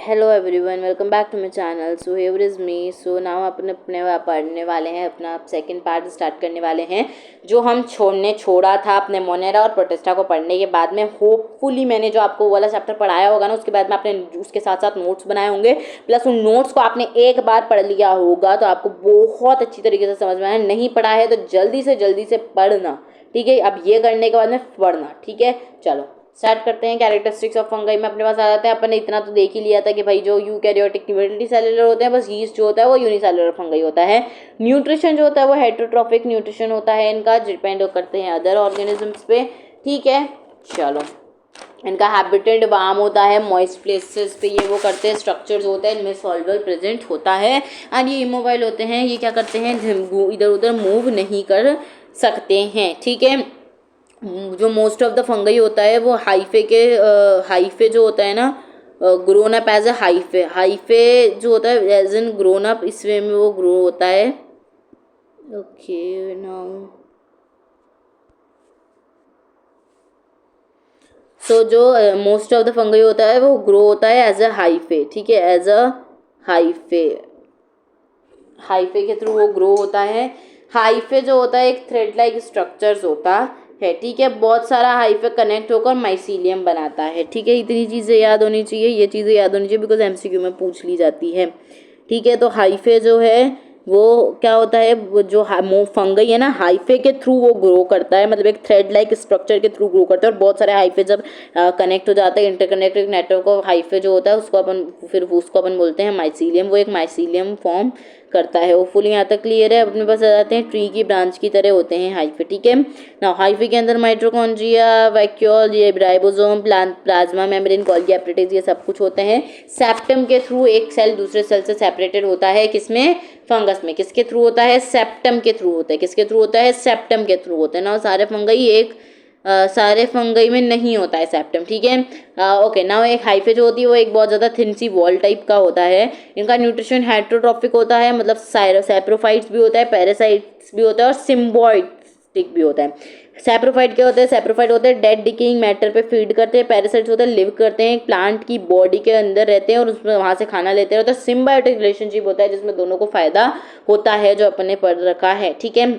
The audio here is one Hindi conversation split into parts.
Hello everyone, welcome back to my channel. So here is me. So now अपन अपने पढ़ने वाले हैं, अपना सेकंड पार्ट स्टार्ट करने वाले हैं जो हम छोड़ा था अपने मोनेरा और प्रोटेस्टा को पढ़ने के बाद में। होपफुली मैंने जो आपको वाला चैप्टर पढ़ाया होगा ना, उसके बाद में आपने उसके साथ साथ नोट्स बनाए होंगे, प्लस उन नोट्स को आपने एक बार पढ़ लिया होगा तो आपको बहुत अच्छी तरीके से समझ में आया। नहीं पढ़ा है तो जल्दी से पढ़ना, ठीक है। अब ये करने के बाद में पढ़ना, ठीक है। चलो स्टार्ट करते हैं। कैरेक्टरिस्टिक्स ऑफ फंगाई में अपने पास आ जाता है। अपन ने इतना तो देख ही लिया था कि भाई जो यूकैरियोटिक मल्टीसेलुलर होते हैं, बस यीस्ट जो होता है वो यूनिसेलुलर फंगाई होता है। न्यूट्रिशन जो होता है वो हेटेरोट्रॉफिक न्यूट्रिशन होता है, इनका डिपेंड करते हैं अदर ऑर्गेनिजम्स पे, ठीक है। चलो, इनका हैबिटेट वार्म होता है, मॉइस्ट प्लेसेस पे ये वो करते हैं। स्ट्रक्चर्स होते हैं, इनमें सॉल्वर प्रेजेंट होता है एंड ये इमोबाइल होते हैं। ये क्या करते हैं, इधर उधर मूव नहीं कर सकते हैं, ठीक है। जो मोस्ट ऑफ द फंगई होता है वो हाइफे जो होता है ना, grown up as a hyphae जो होता है एज एन ग्रोन अप, इस वे में वो ग्रो होता है। ओके नाउ सो जो मोस्ट ऑफ द फंगई होता है वो ग्रो होता है एज अ हाइफे, ठीक है। एज अ हाइफे हाइफे के थ्रू वो ग्रो होता है। हाइफे जो होता है एक थ्रेड लाइक स्ट्रक्चर्स होता है, ठीक है। बहुत सारा हाइफे कनेक्ट होकर माइसीलियम बनाता है, ठीक है। इतनी चीज़ें याद होनी चाहिए, ये चीज़ें याद होनी चाहिए बिकॉज एमसीक्यू में पूछ ली जाती है, ठीक है। तो हाइफे जो है वो क्या होता है, वो जो फंगई है ना, हाइफे के थ्रू वो ग्रो करता है, मतलब एक थ्रेड लाइक स्ट्रक्चर के थ्रू ग्रो करता है। और बहुत सारे हाइफे जब कनेक्ट हो जाते हैं इंटरकनेक्टेड नेटवर्क ऑफ हाइफे जो होता है उसको अपन बोलते हैं माइसीलियम। वो एक माइसीलियम फॉर्म करता है। वो फुल यहाँ तक क्लियर है। अपने पास आ जाते हैं, ट्री की ब्रांच की तरह होते हैं हाइफे, ठीक है ना। हाइफे के अंदर माइटोकॉन्ड्रिया, वैक्यूल, ये ribosome, plasma membrane, Golgi apparatus, ये सब कुछ होते हैं। सेप्टम के थ्रू एक सेल दूसरे सेल से सेपरेटेड होता है, किसमें, फंगस में। किसके थ्रू होता है, सेप्टम के थ्रू होता है। किसके थ्रू होता है, सेप्टम के थ्रू होता है ना। सारे फंगई में नहीं होता है सेप्टम, ठीक है। ओके नाउ एक हाइफे जो होती है वो एक बहुत ज़्यादा थिन सी वॉल टाइप का होता है। इनका न्यूट्रिशन हेटेरोट्रॉफिक होता है, मतलब सैप्रोफाइट्स भी होता है, पैरासाइट्स भी होता है और सिम्बायोटिक भी होता है। सैप्रोफाइट क्या होता है, सैप्रोफाइट होते हैं डेड डिकेइंग मैटर पे फीड करते हैं। पैरासाइट्स होते हैं लिव करते हैं, प्लांट की बॉडी के अंदर रहते हैं और उसमें वहाँ से खाना लेते हैं। तो सिम्बायोटिक रिलेशनशिप होता है जिसमें दोनों को फायदा होता है, जो अपन ने पढ़ रखा है, ठीक है।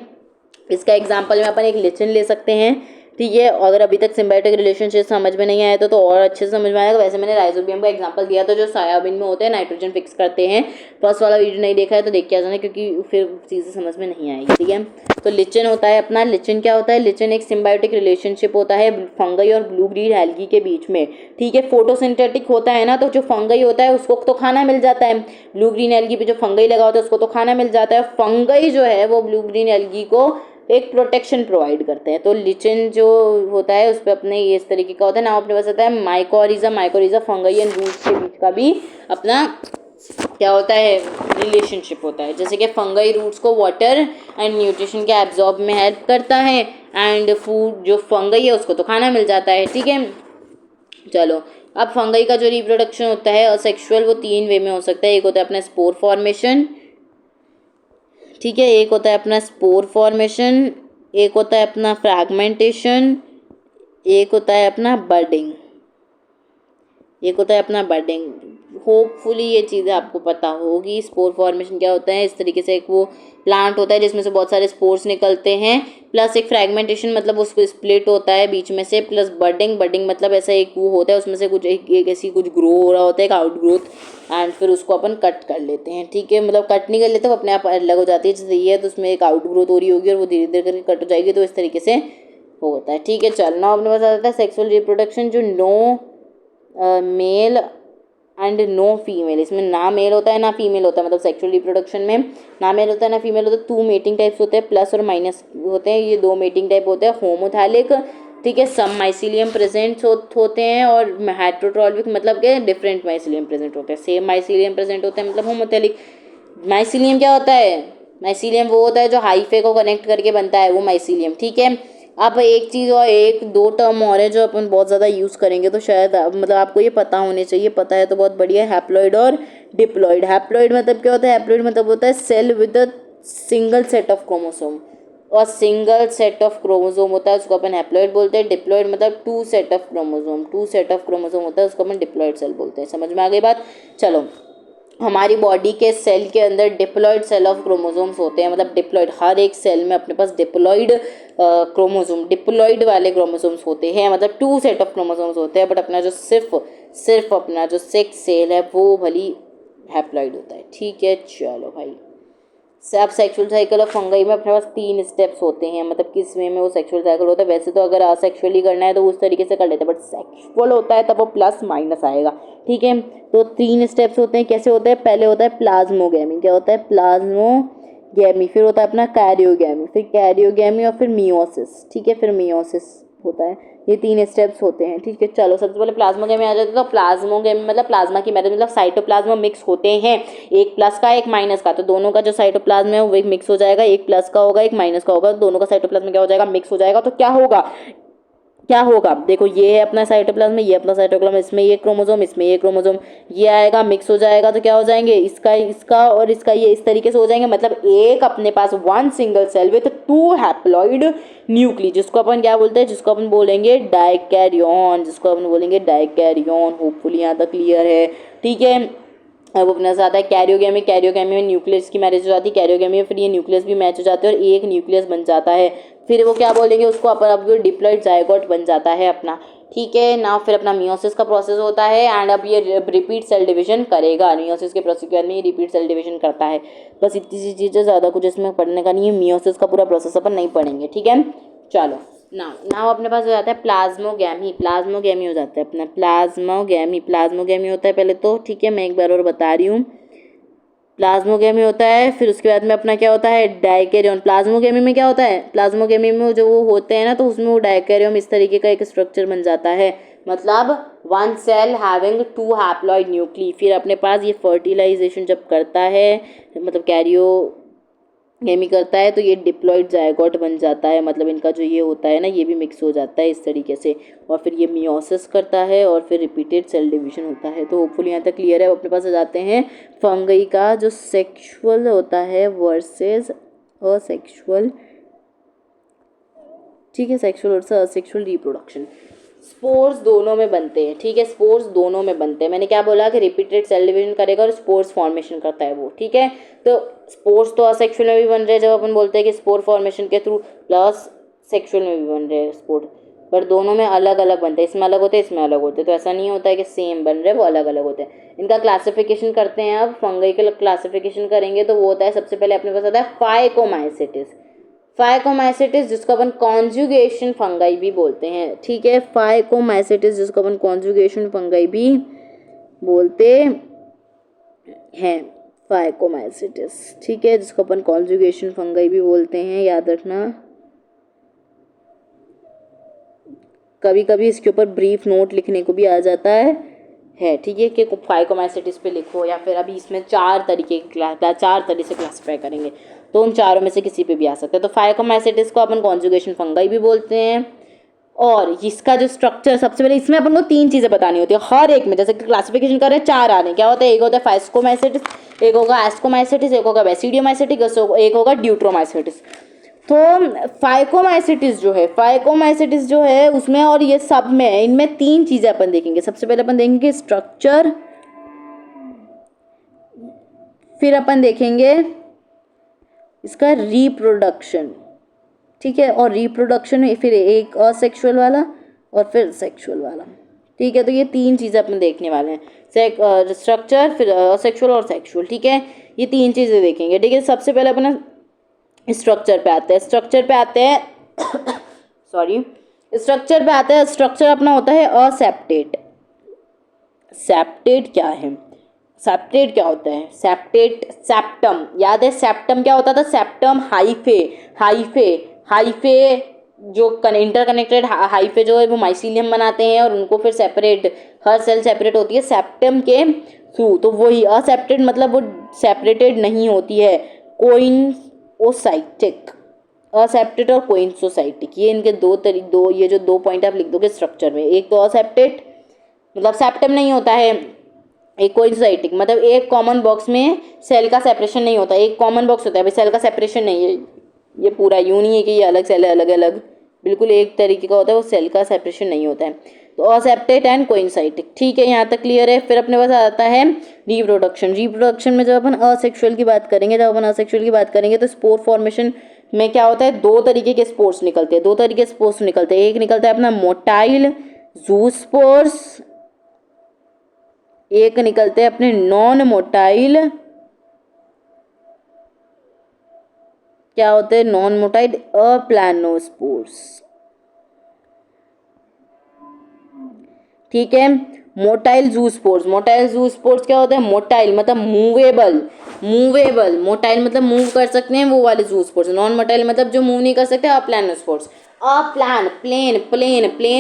इसका एग्जाम्पल में अपन एक लिचन ले सकते हैं, ठीक है। अगर अभी तक सिम्बायोटिक रिलेशनशिप समझ में नहीं आया तो और अच्छे से समझ में आएगा। वैसे मैंने राइजोबियम का एग्जांपल दिया था जो सोयाबीन में होते हैं, नाइट्रोजन फिक्स करते हैं। फर्स्ट वाला वीडियो नहीं देखा है तो देख के आ जाना, क्योंकि फिर चीज़ें समझ में नहीं आएगी, ठीक है। तो लिचन होता है अपना, लिचन क्या होता है, लिचन एक सिम्बायोटिक रिलेशनशिप होता है फंगई और ब्लू ग्रीन एल्गी के बीच में, ठीक है। फोटोसिंथेटिक होता है ना, तो जो फंगई होता है उसको तो खाना मिल जाता है। ब्लू ग्रीन एल्गी पे जो फंगई लगा होता है उसको तो खाना मिल जाता है। फंगई जो है वो ब्लू ग्रीन एल्गी को एक प्रोटेक्शन प्रोवाइड करते हैं। तो लिचन जो होता है उस पर अपने ये इस तरीके का होता है ना। अपने पास आता है माइकोरिजा फंगई एंड रूट्स के बीच का भी अपना क्या होता है, रिलेशनशिप होता है। जैसे कि फंगई रूट्स को वाटर एंड न्यूट्रिशन के एब्जॉर्ब में हेल्प करता है एंड फूड जो फंगई है उसको तो खाना मिल जाता है, ठीक है। चलो, अब फंगई का जो रिप्रोडक्शन होता है सेक्सुअल, वो 3 वे में हो सकता है। एक होता है अपना स्पोर फॉर्मेशन, ठीक है। एक होता है अपना स्पोर फॉर्मेशन, एक होता है अपना फ्रैगमेंटेशन, एक होता है अपना बर्डिंग, एक होता है अपना बर्डिंग। होपफुली ये चीज़ें आपको पता होगी। स्पोर फॉर्मेशन क्या होता है, इस तरीके से एक वो प्लांट होता है जिसमें से बहुत सारे स्पोर्स निकलते हैं, प्लस एक फ्रैगमेंटेशन मतलब उसको स्प्लिट होता है बीच में से, प्लस बर्डिंग मतलब ऐसा एक वो होता है उसमें से कुछ एक ऐसी कुछ ग्रो हो रहा होता है, एक आउट ग्रोथ, एंड फिर उसको अपन कट कर लेते हैं, ठीक है। मतलब कट नहीं कर लेते, वो अपने आप अलग हो जाती है। जैसे ये है तो उसमें एक आउट ग्रोथ हो रही होगी और वो धीरे धीरे करके कट हो जाएगी, तो इस तरीके से होता है, ठीक है। चलना अपने पास आ जाता है सेक्सुअल रिप्रोडक्शन, जो no male and no female. इसमें ना मेल होता है ना फीमेल होता है, मतलब सेक्सुअल रिप्रोडक्शन में ना मेल होता है ना फीमेल होता है। 2 मेटिंग टाइप्स होते हैं, प्लस और माइनस होते हैं। ये 2 मेटिंग टाइप होते हैं, होमोथैलिक, ठीक है। सम माइसीलियम प्रेजेंट होते हैं और हेटेरोट्रॉपिक मतलब के डिफरेंट माइसीलियम प्रेजेंट होते हैं। सेम माइसीलियम प्रेजेंट होते हैं मतलब होमोथैलिक। माइसीलियम क्या होता है, माइसीलियम वो होता है जो हाइफे को कनेक्ट करके बनता है, वो माइसीलियम, ठीक है। अब एक चीज़ और एक 2 टर्म और है जो अपन बहुत ज़्यादा यूज़ करेंगे, तो शायद मतलब आपको ये पता होने चाहिए। पता है तो बहुत बढ़िया। हैप्लॉइड और डिप्लॉइड। हैप्लॉइड मतलब क्या होता है, हैप्लॉइड मतलब होता है cell with a single set of chromosome, और सिंगल सेट ऑफ क्रोमोसोम होता है उसको अपन हैप्लॉइड बोलते हैं। डिप्लॉइड मतलब टू सेट ऑफ क्रोमोसोम होता है उसको अपन डिप्लॉइड सेल बोलते हैं। समझ में आ गई बात। चलो, हमारी बॉडी के सेल के अंदर डिप्लॉइड सेल ऑफ क्रोमोसोम्स होते हैं, मतलब डिप्लॉइड, हर एक सेल में अपने पास डिप्लॉइड क्रोमोसोम, डिप्लॉइड वाले क्रोमोसोम्स होते हैं, मतलब टू सेट ऑफ क्रोमोसोम्स होते हैं। बट अपना जो सिर्फ अपना जो सेक्स सेल है वो भली हैप्लॉइड होता है। ठीक है, चलो भाई। अब सेक्सुअल साइकिल ऑफ फंगाई में अपने पास 3 स्टेप्स होते हैं, मतलब किस वे में वो सेक्सुअल साइकिल होता है। वैसे तो अगर असेक्सुअली करना है तो उस तरीके से कर लेते हैं, बट सेक्सुअल होता है तब वो प्लस माइनस आएगा। ठीक है, तो 3 स्टेप्स होते हैं। कैसे होता है? पहले होता है प्लाज्मोगैमी। क्या होता है? प्लाज्मोगैमी। फिर होता है अपना कैरियोगैमी, फिर कैरियोगैमी और फिर मियोसिस। ठीक है, फिर मियोसिस होता है। ये 3 स्टेप्स होते हैं। ठीक है, चलो सबसे पहले प्लाज्मोगैमी आ जाते हैं। तो प्लाज्मोगैमी मतलब प्लाज्मा की मैरिज, मतलब साइटोप्लाज्म मिक्स होते हैं, एक प्लस का एक माइनस का, तो दोनों का जो साइटोप्लाज्म है वो मिक्स हो जाएगा। एक प्लस का होगा एक माइनस का होगा, दोनों का साइटोप्लाज्म क्या हो जाएगा? मिक्स हो जाएगा। तो क्या होगा? देखो, ये है अपना साइटोप्लाज्म, ये अपना साइटोप्लाज्म, इसमें ये क्रोमोसोम, इसमें ये क्रोमोसोम, ये आएगा, मिक्स हो जाएगा। तो क्या हो जाएंगे? इसका और इसका ये इस तरीके से हो जाएंगे। मतलब एक अपने पास 1 single cell with 2 haploid nuclei, जिसको अपन क्या बोलते हैं? जिसको अपन बोलेंगे डाइकैरियन, होपफुली यहाँ तक क्लियर है। ठीक है, अब अपना आता है कैरियोगैमी में न्यूक्लियस की मैरिज हो जाती है, कैरियोगैमी में फिर ये न्यूक्लियस भी मैच हो जाते हैं और एक न्यूक्लियस बन जाता है। फिर वो क्या बोलेंगे उसको? अब वो डिप्लॉइड जायगोट बन जाता है अपना। ठीक है ना, फिर अपना मियोसिस का प्रोसेस होता है एंड अब ये रिपीट सेल डिवीजन करेगा। मियोसिस के प्रोसेस के बाद में ये रिपीट सेल डिवीजन करता है। बस इतनी सी चीज़ें, ज़्यादा कुछ इसमें पढ़ने का नहीं है। मियोसिस का पूरा प्रोसेस अपन नहीं पढ़ेंगे। ठीक है, चलो नाउ अपने पास हो जाता है प्लाज्मोगैमी हो जाता है अपना प्लाज्मोगैमी होता है पहले तो। ठीक है, मैं एक बार और बता रही हूँ, प्लाज्मोगैमी होता है। फिर उसके बाद में अपना क्या होता है? डाइकैरियन। प्लाज्मोगैमी में क्या होता है? प्लाज्मोगैमी में जो वो होते हैं ना, तो उसमें वो डाइकैरियन इस तरीके का एक स्ट्रक्चर बन जाता है, मतलब 1 सेल हैविंग 2 हैप्लॉइड न्यूक्ली। फिर अपने पास ये फर्टिलाइजेशन जब करता है, मतलब कैरियोगैमी करता है, तो ये डिप्लॉइड जायगोट बन जाता है, मतलब इनका जो ये होता है ना, ये भी मिक्स हो जाता है इस तरीके से। और फिर ये मियोसिस करता है और फिर रिपीटेड सेल डिवीजन होता है। तो होपफुली यहाँ तक क्लियर है। अपने पास आ जाते हैं फंगई का जो सेक्सुअल होता है वर्सेस असेक्सुअल। ठीक है, sexual versus asexual reproduction. Spores दोनों में बनते हैं। ठीक है, स्पोर्स दोनों में बनते हैं। मैंने क्या बोला कि रिपीटेड सेल डिवीजन करेगा और स्पोर्स फॉर्मेशन करता है वो। ठीक है, तो स्पोर्स तो असेक्सुअल में भी बन रहे हैं जब अपन बोलते हैं कि स्पोर फॉर्मेशन के थ्रू, प्लस सेक्सुअल में भी बन रहे हैं स्पोर, पर दोनों में अलग अलग बनते हैं। इसमें अलग होते हैं, इसमें अलग होते हैं। तो ऐसा नहीं होता है कि सेम बन रहे हैं, वो अलग अलग होते हैं। इनका क्लासिफिकेशन करते हैं। अब फंगई का क्लासिफिकेशन करेंगे तो वो होता है, सबसे पहले अपने पास आता है फाइकोमाइसिटिस, जिसको अपन कॉन्जुगेशन फंगाई भी बोलते हैं। ठीक है, फाइकोमाइसिटिस जिसको अपन कॉन्जुगेशन फंगाई भी बोलते हैं, फाइकोमाइसिटिस। ठीक है, जिसको अपन कॉन्जुगेशन फंगाई भी बोलते हैं, याद रखना। कभी कभी इसके ऊपर ब्रीफ नोट लिखने को भी आ जाता है। ठीक है, कि फाइकोमाइसिटिस पे लिखो, या फिर अभी इसमें 4 तरह से क्लासीफाई करेंगे, तो उन चारों में से किसी पे भी आ सकता है। तो फाइकोमाइसिटिस को अपन कॉन्जुगेशन फंगाई भी बोलते हैं। और इसका जो स्ट्रक्चर, सबसे पहले इसमें अपन को 3 चीज़ें बतानी होती है हर एक में। जैसे कि क्लासिफिकेशन कर रहे हैं, 4 आ रहे हैं। क्या होता है? एक होता है फाइकोमाइसिटिस, एक होगा एस्कोमाइसिटिस, एक होगा बेसिडियोमाइसिटिक, एक होगा ड्यूट्रोमाइसिटिस। तो फाइकोमाइसिटिस जो है उसमें और ये सब में, इनमें 3 चीज़ें अपन देखेंगे। सबसे पहले अपन देखेंगे स्ट्रक्चर, फिर अपन देखेंगे इसका रिप्रोडक्शन। ठीक है, और रिप्रोडक्शन में फिर एक असेक्सुअल वाला और फिर सेक्सुअल वाला। ठीक है, तो ये 3 चीज़ें अपन देखने वाले हैं, स्ट्रक्चर, फिर असेक्सुअल और सेक्सुअल। ठीक है, ये 3 चीज़ें देखेंगे। ठीक है, सबसे पहले अपन स्ट्रक्चर पे आते हैं। स्ट्रक्चर अपना होता है असेप्टेट। सेप्टेट क्या होता है? सेप्टम याद है? सेप्टम क्या होता था? सेप्टम हाइफे जो इंटरकनेक्टेड हाइफे जो है वो माइसीलियम बनाते हैं और उनको फिर सेपरेट, हर सेल सेपरेट होती है सेप्टम के थ्रू। तो वही असेप्टेड, मतलब वो सेपरेटेड नहीं होती है। कोइनोसाइटिक, असेप्टेड और कोइनोसाइटिक, ये इनके ये जो 2 पॉइंट आप लिख दोगे स्ट्रक्चर में। एक तो असेप्टेड मतलब सेप्टम नहीं होता है, एक कोइनोसाइटिक मतलब एक कॉमन बॉक्स में सेल का सेपरेशन नहीं होता। एक कॉमन बॉक्स होता है, भाई सेल का सेपरेशन नहीं है, ये पूरा यूं नहीं है कि ये अलग सेल है, अलग अलग बिल्कुल एक तरीके का होता है, वो सेल का सेपरेशन नहीं होता है। तो असेप्टेट एंड कोइंसाइटिक, ठीक है, यहाँ तक क्लियर है। फिर अपने पास आता है रिप्रोडक्शन। रिप्रोडक्शन में जब अपन असेक्सुअल की बात करेंगे, तो स्पोर फॉर्मेशन में क्या होता है, दो तरीके के स्पोर्स निकलते हैं, एक निकलता है अपना मोटाइल जूस्पोर्स, एक निकलते हैं अपने नॉन मोटाइल, क्या होते हैं, नॉन मोटाइल अप्लानोस्पोर्स, ठीक है। मोटाइल जूस्पोर्स क्या होता है, मोटाइल मतलब मूवेबल, मोटाइल मतलब मूव कर सकते हैं वो वाले जूस्पोर्स, नॉन मोटाइल मतलब जो मूव नहीं कर सकते अप्लानोस्पोर्स। प्लेन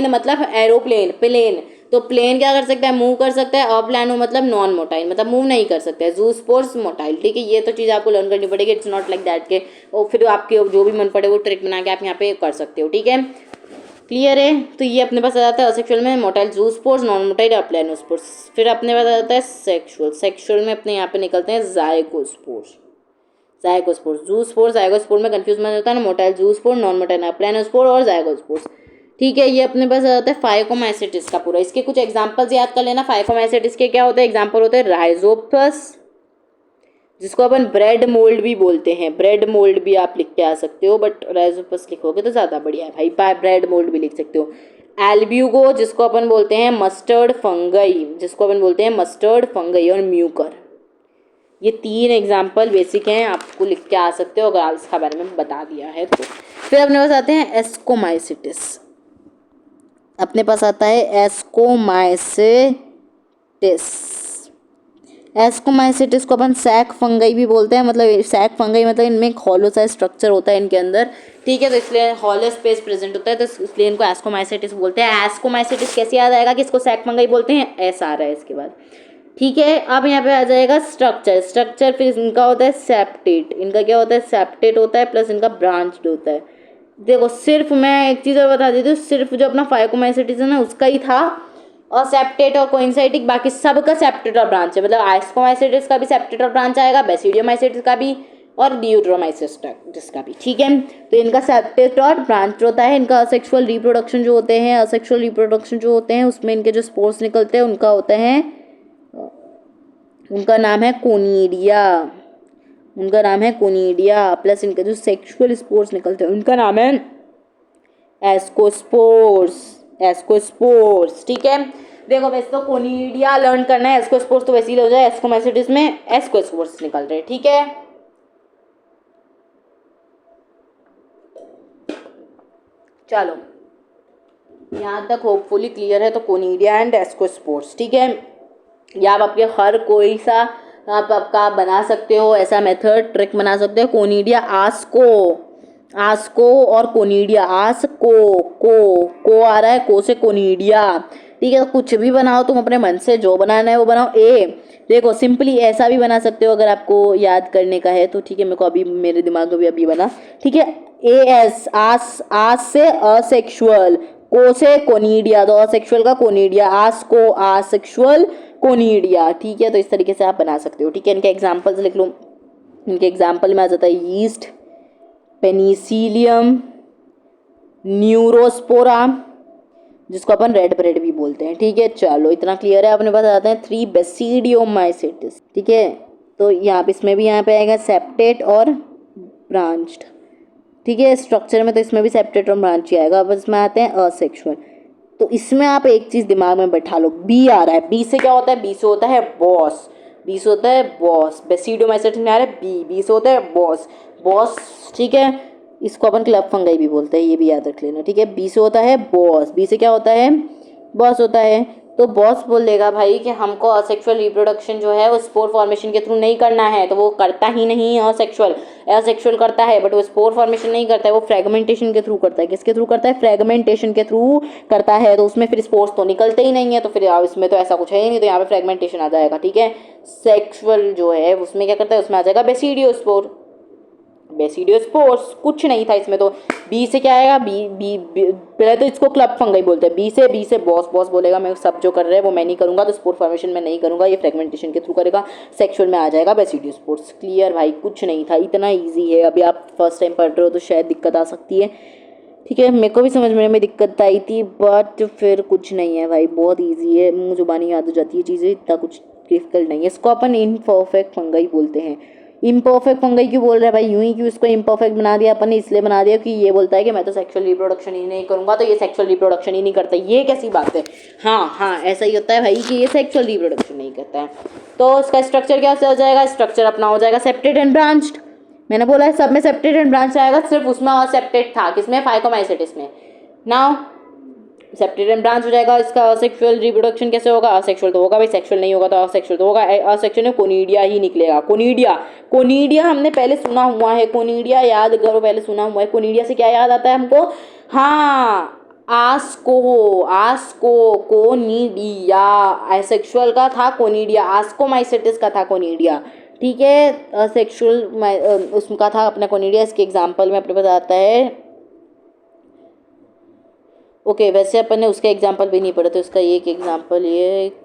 मतलब एरोप्लेन, प्लेन, तो प्लेन क्या कर सकता है, मूव कर सकता है, अप्लानो मतलब नॉन मोटाइल मतलब मूव नहीं कर सकता है, जूस्पोर्स मोटाइल, ठीक है। ये तो चीज़ आपको लर्न करनी पड़ेगी, इट्स नॉट लाइक दैट के और फिर आपके जो भी मन पड़े वो ट्रिक बना के आप यहाँ पे कर सकते हो, ठीक है, क्लियर है। तो ये अपने पास आ जाता है असेक्सुअल में मोटाइल जूस्पोर्स, नॉन मोटाइल अप्लानोस्पोर्स। फिर अपने पास आ जाता है सेक्सुअल में अपने यहाँ पे निकलते हैं जाइगोस्पोर्स, जूस्पोर्स जाइगोस्पोर में कंफ्यूज मत होता है ना, मोटाइल जूस्पोर, नॉन मोटाइल अप्लानोस्पोर और जाइगोस्पोर्स, ठीक है। ये अपने पास आ जाता है फाइकोमाइसेटिस का पूरा। इसके कुछ एग्जांपल्स याद कर लेना। फाइकोमाइसेटिस के क्या होते हैं एग्जांपल, होते हैं राइजोपस, जिसको अपन ब्रेड मोल्ड भी बोलते हैं, ब्रेड मोल्ड भी आप लिख के आ सकते हो, बट राइजोपस लिखोगे तो ज़्यादा बढ़िया है भाई, ब्रेड मोल्ड भी लिख सकते हो। एल्ब्यूगो जिसको अपन बोलते हैं मस्टर्ड फंगई, और म्यूकर, ये 3 एग्जाम्पल बेसिक हैं, आपको लिख के आ सकते हो अगर इसका बारे में बता दिया है तो। फिर अपने पास आते हैं एस्कोमाइसिटिस, अपने पास आता है एस्कोमाइसिटिस को अपन सैक फंगई भी बोलते हैं, मतलब सैक फंगई मतलब इनमें एक हॉलो सा स्ट्रक्चर होता है इनके अंदर, ठीक है, तो इसलिए हॉलो स्पेस प्रेजेंट होता है, तो इसलिए इनको एस्कोमाइसिटिस बोलते हैं। एस्कोमाइसिटिस कैसे याद आएगा कि इसको सैक फंगई बोलते हैं, एस आ रहा है इसके बाद, ठीक है। अब यहाँ पे आ जाएगा स्ट्रक्चर, फिर इनका होता है सेप्टेट, इनका क्या होता है, सेप्टेट होता है, प्लस इनका ब्रांच्ड होता है। देखो सिर्फ मैं एक चीज़ और बता देती हूँ, सिर्फ जो अपना फाइकोमाइसिटिस है ना उसका ही था और सेप्टेट और कोइंसाइटिक, बाकी सब का सेप्टेट और ब्रांच है, मतलब एस्कोमाइसिटिस का भी सेप्टेट और ब्रांच आएगा, बेसिडियोमाइसिटिस का भी और डियूट्रोमाइसिटिस का भी, ठीक है। तो इनका सेप्टेट और ब्रांच होता है। इनका असेक्सुअल रिप्रोडक्शन जो होते हैं उसमें इनके जो स्पोर्स निकलते हैं उनका नाम है कोनिडिया, प्लस इनके जो सेक्सुअल स्पोर्स निकलते हैं उनका नाम है एस्कोस्पोर्स, ठीक है। देखो वैसे तो कोनिडिया लर्न करना है, एस्कोस्पोर्स तो वैसे ही हो जाए, एस्कोमाइसिटिस में एस्कोस्पोर्स निकल रहे, ठीक है। चलो यहाँ तक होपफुली क्लियर है, तो कोनिडिया एंड एस्कोस्पोर्स, ठीक है। या आप आपके हर कोई सा आप आपका बना सकते हो, ऐसा मेथड ट्रिक बना सकते हो। कोनिडिया आस्को और कोनिडिया, को आ रहा है, को से कोनिडिया, ठीक है। तो कुछ भी बनाओ तुम अपने मन से, जो बनाना है वो बनाओ। देखो सिंपली ऐसा भी बना सकते हो अगर आपको याद करने का है तो, ठीक है, मेरे को अभी मेरे दिमाग में भी अभी बना, ठीक है। आस से असेक्सुअल, को से कोनिडिया, तो असेक्सुअल का कोनिडिया, आसेक्सुअल कोनिडिया, ठीक है। तो इस तरीके से आप बना सकते हो, ठीक है। इनके एग्जांपल्स लिख लो। इनके एग्जांपल में आ जाता है यीस्ट, पेनिसिलियम, न्यूरोस्पोरा, जिसको अपन रेड ब्रेड भी बोलते हैं, ठीक है। चलो इतना क्लियर है। अपने पास आते हैं 3 बेसिडियोमाइसिटिस, ठीक है। तो यहाँ पे इसमें भी यहाँ पे आएगा सेप्टेट और ब्रांच्ड, ठीक है। स्ट्रक्चर में तो इसमें भी सेप्टेट और ब्रांच ही आएगा। अब इसमें आते हैं असेक्सुअल, तो इसमें आप एक चीज़ दिमाग में बैठा लो, बी आ रहा है, बी से क्या होता है, बी से होता है बॉस, बेसिडियोमाइसिटिस में आ रहा है बी से होता है बॉस, ठीक है। इसको अपन क्लब फंगाई भी बोलते हैं, ये भी याद रख लेना, ठीक है। बी से होता है बॉस, बी से क्या होता है, बॉस होता है। तो बॉस बोल देगा भाई कि हमको असेक्सुअल रिप्रोडक्शन जो है वो स्पोर फॉर्मेशन के थ्रू नहीं करना है, तो वो करता ही नहीं है। असेक्सुअल करता है बट वो स्पोर फॉर्मेशन नहीं करता है, वो फ्रेगमेंटेशन के थ्रू करता है। किसके थ्रू करता है, फ्रेगमेंटेशन के थ्रू करता है। तो उसमें फिर स्पोर्स तो निकलते ही नहीं है, तो फिर इसमें तो ऐसा कुछ है ही नहीं, तो यहाँ पे फ्रेगमेंटेशन आ जाएगा, ठीक है। सेक्सुअल जो है उसमें क्या करता है, उसमें आ जाएगा बेसिडियोस्पोर, बेसिडियोस्पोर्स कुछ नहीं था इसमें। तो बी से क्या आएगा, पहले तो इसको क्लब फंगाई बोलते हैं। बी से बॉस बोलेगा, मैं सब जो कर रहे हैं वो मैं नहीं करूँगा, तो स्पोर फॉर्मेशन में नहीं करूँगा, ये फ्रेगमेंटेशन के थ्रू करेगा, सेक्सुअल में आ जाएगा बेसिडियोस्पोर्स। क्लियर भाई, कुछ नहीं था, इतना ईजी है। अभी आप फर्स्ट टाइम पढ़ रहे हो तो शायद दिक्कत आ सकती है, ठीक है, मेरे को भी समझने में दिक्कत आई थी, बट फिर कुछ नहीं है भाई, बहुत ईजी है, मुँह जुबानी याद हो जाती है चीज़ें, इतना कुछ डिफिकल्ट नहीं है। इसको अपन इम्परफेक्ट फंगाई बोलते हैं। इम्परफेक्ट फंगाई क्यों बोल रहा है भाई, यूं ही क्यों इसको इम्परफेक्ट बना दिया अपन ने, इसलिए बना दिया कि ये बोलता है कि मैं तो सेक्सुअल रिप्रोडक्शन ही नहीं करूँगा, तो ये सेक्सुअल रिप्रोडक्शन ही नहीं करता। ये कैसी बात है, हाँ ऐसा ही होता है भाई कि ये सेक्सुअल रिप्रोडक्शन नहीं करता है। तो इसका स्ट्रक्चर क्या हो जाएगा, स्ट्रक्चर अपना हो जाएगा सेप्टेड एंड ब्रांच्ड। मैंने बोला है सब में सेप्टेड एंड ब्रांच आएगा, सिर्फ उसमें और सेप्टेड था, किसमें, फाइकोमाइसेटिस में। नाउ सेप्टेड एंड ब्रांच हो जाएगा। इसका असेक्सुअल रिप्रोडक्शन कैसे होगा, असेक्सुअल तो होगा भाई, सेक्सुअल नहीं होगा तो असेक्सुअल तो होगा। असेक्सुअल में कोनिडिया ही निकलेगा। कोनिडिया हमने पहले सुना हुआ है, कोनिडिया याद करो, पहले सुना हुआ है। कोनिडिया से क्या याद आता है हमको, हाँ आस्को कोनिडिया, असेक्सुअल का था कोनिडिया, आस्कोमाइसेटिस का था कोनिडिया, ठीक है, असेक्सुअल उसका था अपना कोनिडिया। इसके एग्जाम्पल में अपने पास आता है, ओके वैसे अपन ने उसका एग्जाम्पल भी नहीं पढ़ा, तो इसका एक एग्जाम्पल, ये एक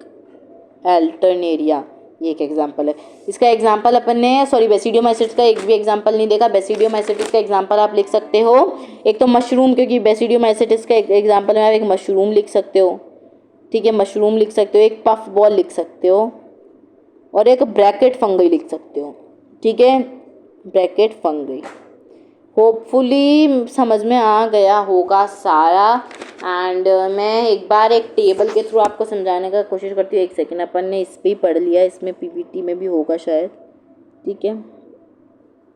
अल्टरनेरिया, ये एक एग्जाम्पल है। इसका एग्जाम्पल अपन ने, सॉरी बेसिडियोमाइसेट्स का एक भी एग्जाम्पल नहीं देखा। बेसिडियोमाइसेट्स का एग्जाम्पल आप लिख सकते हो, एक तो मशरूम, क्योंकि बेसिडियोमाइसेट्स का एग्जाम्पल में आप एक मशरूम लिख सकते हो, ठीक है, मशरूम लिख सकते हो, एक पफ बॉल लिख सकते हो, और एक ब्रैकेट फंगई लिख सकते हो, ठीक है, ब्रैकेट फंगई। होपफुली समझ में आ गया होगा सारा। एंड मैं एक बार एक टेबल के थ्रू आपको समझाने का कोशिश करती हूँ। एक सेकेंड, अपन ने इस पर ही पढ़ लिया, इसमें पीपीटी में भी होगा शायद, ठीक है,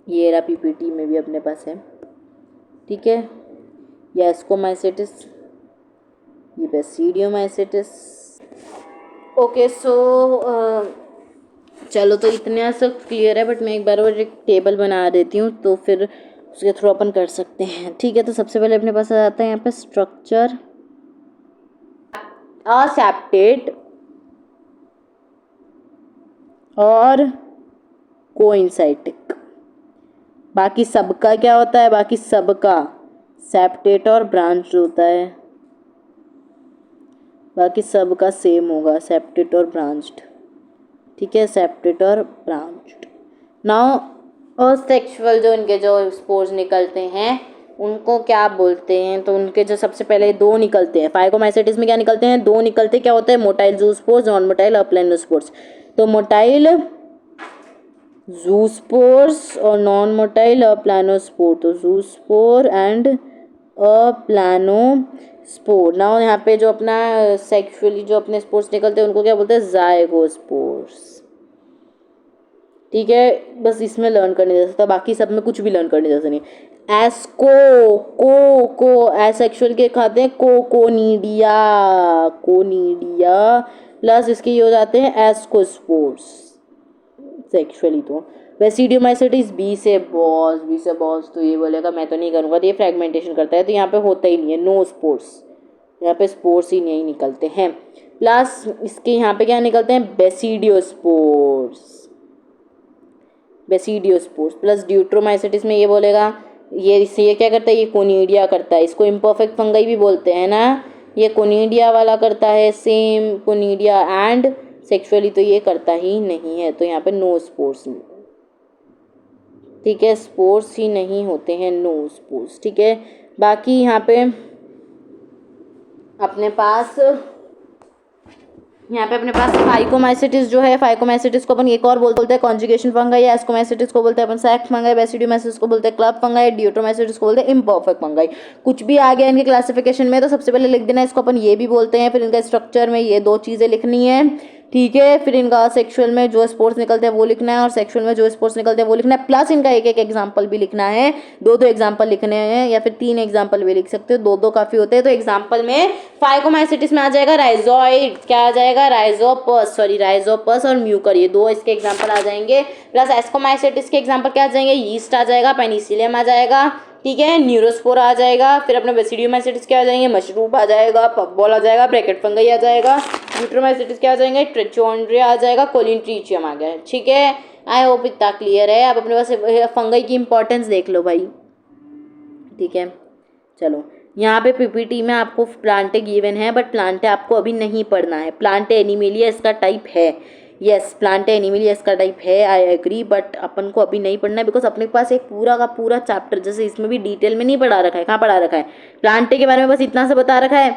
ये रहा पीपीटी में भी अपने पास है, ठीक है, ये एस्कोमाइसेटिस, ये बेसिडियोमाइसेटिस। ओके सो चलो, तो इतना सब क्लियर है, बट मैं एक बार और एक टेबल बना देती हूँ, तो फिर उसके थ्रू अपन कर सकते हैं, ठीक है। तो सबसे पहले अपने पास आ जाता है यहाँ पे स्ट्रक्चर, असेप्टेड और कोइंसाइटिक। बाकी सबका क्या होता है, बाकी सबका सेप्टेट और ब्रांच होता है, बाकी सबका सेम होगा, सेप्टेट और ब्रांच्ड, ठीक है, सेप्टेट और ब्रांच्ड। नाउ असेक्सुअल जो इनके जो स्पोर्स निकलते हैं उनको क्या बोलते हैं, तो उनके जो सबसे पहले दो निकलते हैं, फाइकोमाइसेटिस में क्या निकलते हैं, दो निकलते क्या होते हैं, मोटाइल जूस्पोर्स, नॉन मोटाइल अप्लानोस्पोर्स। तो मोटाइल जूस्पोर्स और नॉन मोटाइल अप्लानोस्पोर, तो जूस्पोर एंड अप्लानोस्पोर। ना यहाँ पे जो अपना सेक्सुअली जो अपने स्पोर्स निकलते हैं उनको क्या बोलते हैं, जाइगोस्पोर्स, ठीक है, बस इसमें लर्न करने जैसा था, बाकी सब में कुछ भी लर्न करने जैसा नहीं। एस्को को एसेक्सुअल के खाते हैं, कोनिडिया प्लस इसके ये हो जाते हैं एस्कोस्पोर्स सेक्सुअली। तो बेसिडियोमाइसेटिस बी से बॉस, तो ये बोलेगा मैं तो नहीं करूँगा, तो ये फ्रेगमेंटेशन करता है, तो यहाँ पे होता ही नहीं है, नो स्पोर्स, यहाँ पे स्पोर्स ही नहीं निकलते हैं। प्लस इसके यहाँ पे क्या निकलते हैं, बेसिडियोस्पोर्स प्लस ड्यूट्रोमाइसेटिस में ये बोलेगा, ये क्या करता है, ये कोनिडिया करता है, इसको इम्परफेक्ट फंगाई भी बोलते हैं ना, ये कोनिडिया वाला करता है, सेम कोनिडिया, एंड सेक्सुअली तो ये करता ही नहीं है, तो यहाँ पे नो स्पोर्स, ठीक है, स्पोर्स ही नहीं होते हैं, नो स्पोर्स, ठीक है। बाकी यहाँ पे अपने पास फाइकोमाइसेटिस जो है, फाइकोमाइसेटिस को अपन एक और बोलते हैं कॉन्जुगेशन फंगाई, या एस्कोमाइसेटिस को बोलते हैं अपन सैक फंगाई, बेसिडियोमाइसेटिस को बोलते हैं क्लब फंगाई, ड्यूट्रोमाइसेटिस को बोलते हैं इम्परफेक्ट फंगाई। कुछ भी आ गया इनके क्लासिफिकेशन में तो सबसे पहले लिख देना इसको अपन ये भी बोलते हैं, फिर इनका स्ट्रक्चर में ये दो चीज़ें लिखनी है, ठीक है, फिर इनका सेक्सुअल में जो स्पोर्ट्स निकलते हैं वो लिखना है, और सेक्सुअल में जो स्पोर्ट्स निकलते हैं वो लिखना है, प्लस इनका एक एक एग्जाम्पल भी लिखना है, दो एग्जाम्पल लिखने हैं, या फिर 3 एग्जाम्पल भी लिख सकते हो, दो काफ़ी होते हैं। तो एग्जाम्पल में फाइकोमाइसेटिस में आ जाएगा राइजोइड, क्या आ जाएगा, राइजोपस और म्यूकर, ये दो इसके एग्जाम्पल आ जाएंगे। प्लस एस्कोमाइसेटिस के एग्जाम्पल क्या आ जाएंगे, यीस्ट आ जाएगा, पेनिसिलियम आ जाएगा, ठीक है, न्यूरोस्पोर आ जाएगा, फिर अपने बेसिडियोमाइसेटिस क्या आ जाएंगे, मशरूम आ जाएगा, पफबॉल आ जाएगा, ब्रैकेट फंगाई आ जाएगा, ड्यूट्रोमाइसेटिस क्या आ जाएंगे, ट्रिचोंड्रिया आ जाएगा, कोलिन्ट्रीचियम आ गया, ठीक है। आई होप इतना क्लियर है। अब अपने पास फंगई की इंपॉर्टेंस देख लो भाई, ठीक है। चलो यहाँ पे पीपीटी में आपको प्लांटे गिवन है, बट प्लांटे आपको अभी नहीं पढ़ना है। प्लांटे एनिमेलिया इसका टाइप है, यस प्लांटे एनिमेलिया इसका टाइप है, आई एग्री, बट अपन को अभी नहीं पढ़ना है बिकॉज अपने पास एक पूरा का पूरा चैप्टर, जैसे इसमें भी डिटेल में नहीं पढ़ा रखा है। कहाँ पढ़ा रखा है? प्लांटे के बारे में बस इतना सा बता रखा है,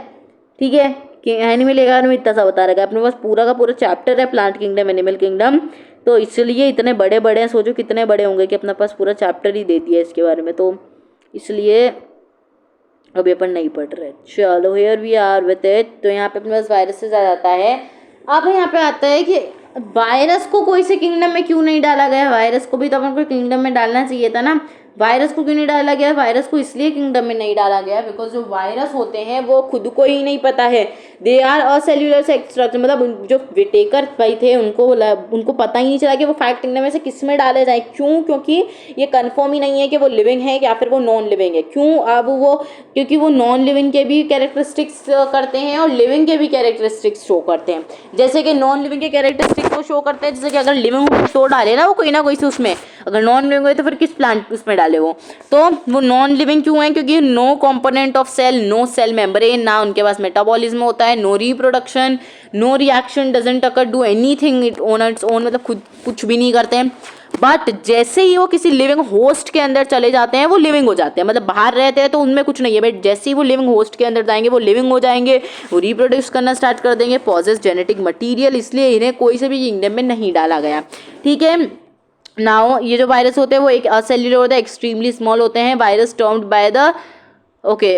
ठीक है, कि एनिमल के बारे में इतना सा बता रखा है। अपने पास पूरा का पूरा चैप्टर है प्लांट किंगडम एनिमल किंगडम, तो इसलिए इतने बड़े बड़े हैं। सोचो कितने बड़े होंगे कि अपने पास पूरा चैप्टर ही दे दिया इसके बारे में, तो इसलिए अभी अपन नहीं पढ़ रहे। चलो here we are with it. तो यहाँ पे अपने पास वायरसेस आ जाता है। अब यहाँ पे आता है कि वायरस को कोई से किंगडम में क्यों नहीं डाला गया? वायरस को भी तो अपन को किंगडम में डालना चाहिए था ना। वायरस को क्यों नहीं डाला गया? वायरस को इसलिए किंगडम में नहीं डाला गया बिकॉज जो वायरस होते हैं वो खुद को ही नहीं पता है। They are a cellular structure, मतलब जो विटेकर भाई थे उनको पता ही नहीं चला कि वो फैक्ट किंगडम में से किस में डाले जाए। क्यों? क्योंकि ये कन्फर्म ही नहीं है कि वो लिविंग है या फिर वो नॉन लिविंग है। क्यों? अब वो क्योंकि वो नॉन लिविंग के भी कैरेक्टरिस्टिक्स करते हैं और लिविंग के भी कैरेक्टरिस्टिक्स शो करते हैं। जैसे कि नॉन लिविंग के कैरेक्टरिस्टिक्स को शो करते हैं, जैसे कि अगर लिविंग तो डाले ना वो कोई ना कोई से उसमें, अगर नॉन लिविंग है तो फिर किस प्लांट उसमें डाले वो, तो वो नॉन लिविंग क्यों है? क्योंकि no component of cell, no cell membrane, ना उनके पास मेटाबॉलिज्म होता है, no reproduction, no reaction, doesn't occur do anything it on its own, मतलब खुद कुछ भी नहीं करते हैं। बट जैसे ही वो किसी लिविंग होस्ट के अंदर चले जाते हैं वो लिविंग हो जाते हैं, मतलब बाहर रहते हैं तो उनमें कुछ नहीं है, बट जैसे ही वो लिविंग होस्ट के अंदर जाएंगे वो लिविंग हो जाएंगे, वो रिप्रोड्यूस करना स्टार्ट कर देंगे, पॉजेस जेनेटिक मटीरियल, इसलिए इन्हें कोई से भी किंगडम में नहीं डाला गया, ठीक है। नाउ ये जो वायरस होते हैं वो एक असेल्युलर होता है, एक्सट्रीमली स्मॉल होते हैं। Virus termed by the okay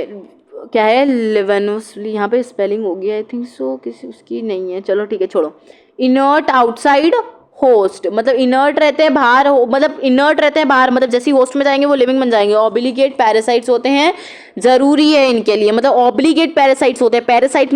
क्या है लेवेनोसली, यहाँ पे स्पेलिंग होगी आई थिंक सो, किसी उसकी नहीं है, चलो ठीक है छोड़ो। इनर्ट आउटसाइड होस्ट, मतलब इनर्ट रहते हैं बाहर, मतलब इनर्ट रहते हैं बाहर, मतलब जैसे होस्ट में जाएंगे वो लिविंग बन जाएंगे। ऑब्लिगेट पैरासाइट्स होते हैं, जरूरी है इनके लिए, मतलब ऑब्लिगेट पैरासाइट्स होते हैं। पैरासाइट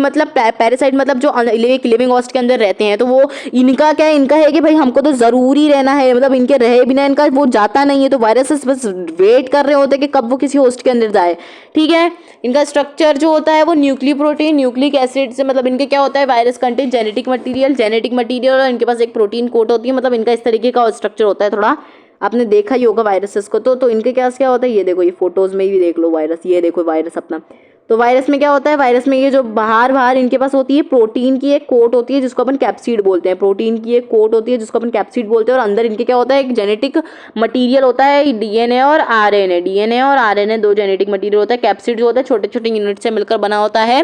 मतलब जो एक लिविंग होस्ट के अंदर रहते हैं, तो वो इनका क्या है, इनका है कि भाई हमको तो जरूरी रहना है, मतलब इनके रहे बिना इनका वो जाता नहीं है। तो वायरसेस बस वेट कर रहे होते हैं कि कब वो किसी होस्ट के अंदर जाए, ठीक है। इनका स्ट्रक्चर जो होता है वो न्यूक्लिक प्रोटीन, न्यूक्लिक एसिड से, मतलब इनके क्या होता है, वायरस कंटेन जेनेटिक मटीरियल और इनके पास एक प्रोटीन कोट होती है, मतलब इनका इस तरीके का स्ट्रक्चर होता है। थोड़ा आपने देखा ही होगा वायरसेस को, तो इनके क्या होता है, ये देखो, ये फोटोज में भी देख लो वायरस, ये देखो वायरस अपना। तो वायरस में क्या होता है, वायरस में ये जो बाहर इनके पास होती है प्रोटीन की एक कोट होती है जिसको अपन कैप्सिड बोलते हैं, प्रोटीन की एक कोट होती है जिसको अपन कैप्सिड बोलते हैं, और अंदर इनके क्या होता है, एक जेनेटिक मटीरियल होता है, डीएनए और आरएनए दो जेनेटिक मटीरियल होता है। कैप्सिड जो होता है छोटे छोटे यूनिट से मिलकर बना होता है,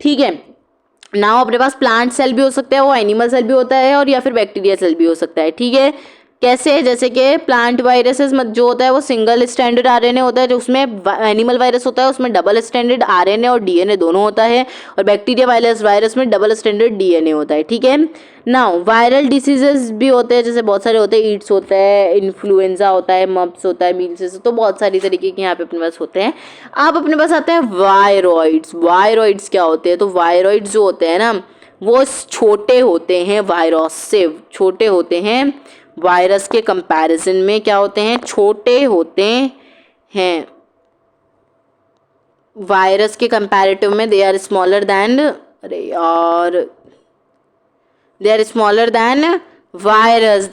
ठीक है। नाउ अपने पास प्लांट सेल भी हो सकता है, वो एनिमल सेल भी होता है, और या फिर बैक्टीरिया सेल भी हो सकता है, ठीक है। कैसे? जैसे कि प्लांट वायरसेस जो होता है वो सिंगल स्टैंडर्ड आरएनए होता है, जो उसमें एनिमल वायरस होता है उसमें डबल स्टैंडर्ड आरएनए और डीएनए दोनों होता है, और बैक्टीरिया वायरस में डबल स्टैंडर्ड डीएनए होता है, ठीक है। नाउ वायरल डिसीजेस भी होते हैं, जैसे बहुत सारे होते हैं, ईड्स होता है, इन्फ्लुएंजा होता है, मम्प्स होता है, मील्स, तो बहुत सारी तरीके के यहाँ पे अपने पास होते हैं। अब अपने पास आते हैं वायरॉइड्स क्या होते हैं? तो वायरॉइड्स जो होते हैं ना वो छोटे होते हैं, वायरस से छोटे होते हैं, वायरस के कंपैरिजन में क्या होते हैं, छोटे होते हैं। वायरस के कंपैरेटिव में दे आर स्मॉलर दैन, अरे यार, they are smaller than virus,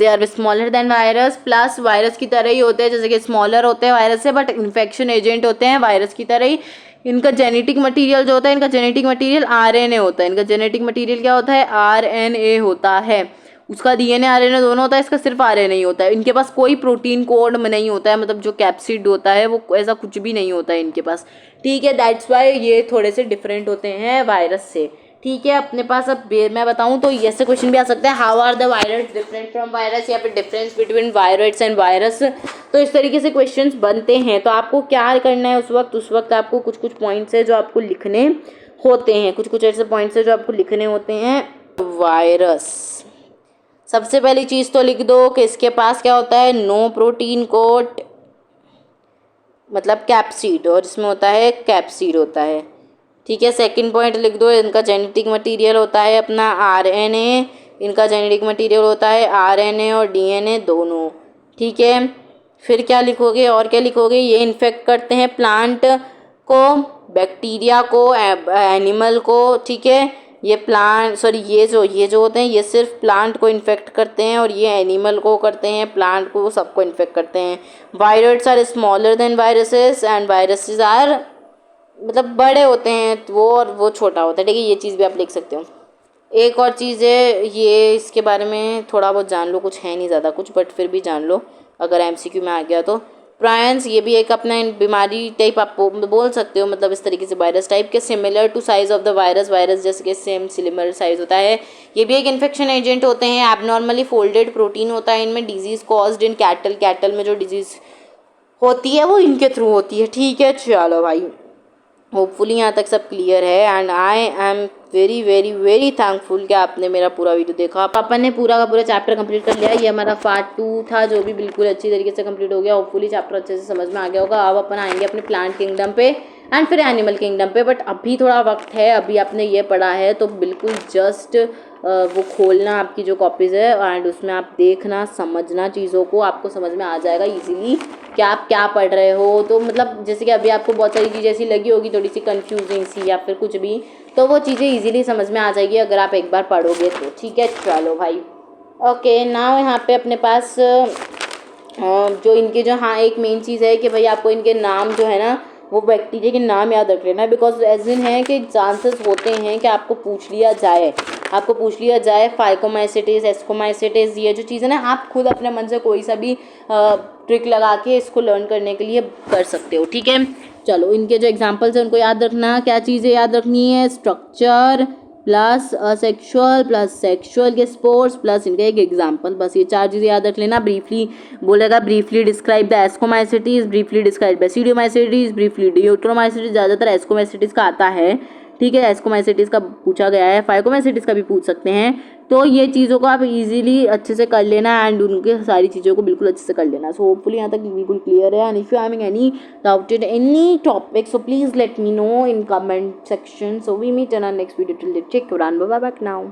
plus virus की तरह ही होते हैं, जैसे कि स्मॉलर होते हैं वायरस से बट इन्फेक्शन एजेंट होते हैं वायरस की तरह ही। इनका जेनेटिक मटेरियल जो होता है, इनका जेनेटिक मटेरियल आरएनए होता है, इनका जेनेटिक मटेरियल क्या होता है, आरएनए होता है। उसका डीएनए आरएनए दोनों होता है, इसका सिर्फ आरएनए ही होता है। इनके पास कोई प्रोटीन कोड नहीं होता है, मतलब जो कैप्सिड होता है वो ऐसा कुछ भी नहीं होता है इनके पास, ठीक है। दैट्स वाई ये थोड़े से डिफरेंट होते हैं वायरस से, ठीक है। अपने पास अब मैं बताऊं तो ऐसे क्वेश्चन भी आ सकते हैं, how are the virus different from virus, या फिर difference between virus and virus, तो इस तरीके से क्वेश्चंस बनते हैं। तो आपको क्या करना है उस वक्त आपको कुछ पॉइंट्स है जो आपको लिखने होते हैं, कुछ ऐसे पॉइंट्स है जो आपको लिखने होते हैं। वायरस, सबसे पहली चीज़ तो लिख दो कि इसके पास क्या होता है, नो प्रोटीन कोट, मतलब कैप्सिड, और इसमें होता है कैप्सिड होता है, ठीक है। सेकंड पॉइंट लिख दो, इनका जेनेटिक मटेरियल होता है अपना आरएनए, इनका जेनेटिक मटेरियल होता है आरएनए और डीएनए दोनों, ठीक है। फिर क्या लिखोगे, और क्या लिखोगे, ये इन्फेक्ट करते हैं प्लांट को, बैक्टीरिया को, एनिमल को, ठीक है। ये प्लांट सॉरी ये जो होते हैं ये सिर्फ प्लांट को इन्फेक्ट करते हैं और ये एनिमल को करते हैं, प्लांट को, सबको इन्फेक्ट करते हैं। Virus are smaller than viruses and viruses are मतलब बड़े होते हैं वो और वो छोटा होता है, ठीक है। ये चीज़ भी आप लिख सकते हो। एक और चीज़ है, ये इसके बारे में थोड़ा बहुत जान लो, कुछ है नहीं ज़्यादा कुछ, बट फिर भी जान लो अगर एमसीक्यू में आ गया तो। प्रायंस ये भी एक अपना बीमारी टाइप आप बोल सकते हो, मतलब इस तरीके से वायरस टाइप के, similar to size of the virus, virus जैसे कि सेम सिमिलर साइज होता है। ये भी एक इन्फेक्शन एजेंट होते हैं। एबनॉर्मली फोल्डेड प्रोटीन होता है इनमें। डिजीज़ कॉज्ड इन कैटल में जो डिजीज़ होती है वो इनके थ्रू होती है, ठीक है। चलो भाई, होपफुली यहाँ तक सब क्लियर है and I am very very very thankful कि आपने मेरा पूरा वीडियो देखा। अपन ने पूरा का पूरा चैप्टर कंप्लीट कर लिया। ये हमारा पार्ट 2 था जो भी बिल्कुल अच्छी तरीके से कंप्लीट हो गया। होपफुली चैप्टर अच्छे से समझ में आ गया होगा। अब अपन आएंगे अपने प्लांट किंगडम पे एंड फिर एनिमल किंगडम पे, बट अभी थोड़ा वक्त है। अभी आपने ये पढ़ा है तो बिल्कुल जस्ट वो खोलना आपकी जो कॉपीज़ है एंड उसमें आप देखना, समझना चीज़ों को, आपको समझ में आ जाएगा इजीली कि आप क्या पढ़ रहे हो। तो मतलब जैसे कि अभी आपको बहुत सारी चीज़ें ऐसी लगी होगी थोड़ी सी कंफ्यूजिंग सी या फिर कुछ भी, तो वो चीज़ें इजीली समझ में आ जाएगी अगर आप एक बार पढ़ोगे तो, ठीक है। चलो भाई, ओके नाउ यहाँ पे अपने पास जो इनके जो, हाँ एक मेन चीज़ है कि भाई आपको इनके नाम जो है ना वो बैक्टीरिया के नाम याद रख लेना, बिकॉज एज इन है कि चांसेस होते हैं कि आपको पूछ लिया जाए फाइकोमाइसिटिस, एस्कोमाइसिटिस, ये जो चीज़ है ना आप खुद अपने मन से कोई सा भी ट्रिक लगा के इसको लर्न करने के लिए कर सकते हो, ठीक है। चलो इनके जो एग्जांपल्स हैं उनको याद रखना। क्या चीज़ें याद रखनी है? Structure plus asexual plus sexual के स्पोर्ट्स प्लस इनका एक एग्जांपल, बस ये 4 चीज़ें याद रख लेना। ब्रीफली बोलेगा, briefly describe the ascomycetes, briefly describe basidiomycetes, briefly deuteromycetes, ज़्यादातर एस्कोमाइसिटीज का आता है, ठीक है। एस्कोमाइसिटीज का पूछा गया है, फाइकोमाइसिटीज का भी पूछ सकते हैं। तो ये चीज़ों को आप इजीली अच्छे से कर लेना एंड उनके सारी चीज़ों को बिल्कुल अच्छे से कर लेना। सो होपफुली यहाँ तक बिल्कुल क्लियर है। And if you having any doubted any topic so please let me know in comment section. So we meet in our next video. Till then take care and bye bye now.